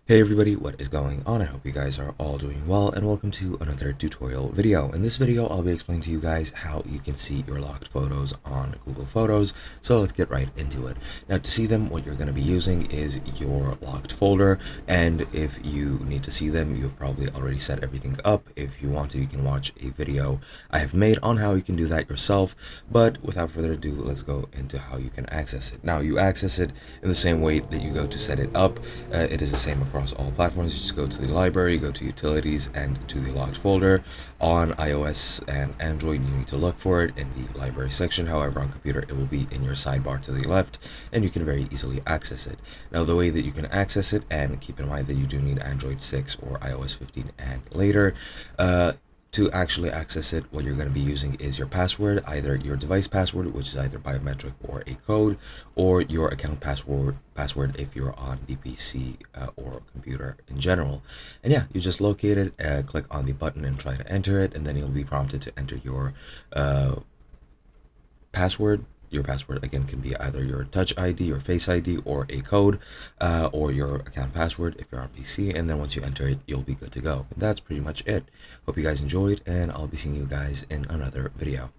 Hey everybody, what is going on? I hope you guys are all doing well, and welcome to another tutorial video. In this video, I'll be explaining to you guys how you can see your locked photos on Google Photos. So let's get right into it. Now, to see them, what you're going to be using is your locked folder, and if you need to see them, you've probably already set everything up. If you want to, you can watch a video I have made on how you can do that yourself, but without further ado, let's go into how you can access it. Now, you access it in the same way that you go to set it up. It is the same across all platforms. You just go to the library, go to utilities, and to the locked folder. On iOS and Android, you need to look for it in the library section. However, on computer, it will be in your sidebar to the left, and you can very easily access it. Now, the way that you can access it, and keep in mind that you do need Android 6 or iOS 15 and later, to actually access it, what you're going to be using is your password, either your device password, which is either biometric or a code, or your account password if you're on the PC or computer in general. And yeah, you just locate it, click on the button and try to enter it, and then you'll be prompted to enter your password. Your password again can be either your Touch ID or Face ID or a code, or your account password if you're on PC. And then once you enter it, you'll be good to go. And that's pretty much it. Hope you guys enjoyed, and I'll be seeing you guys in another video.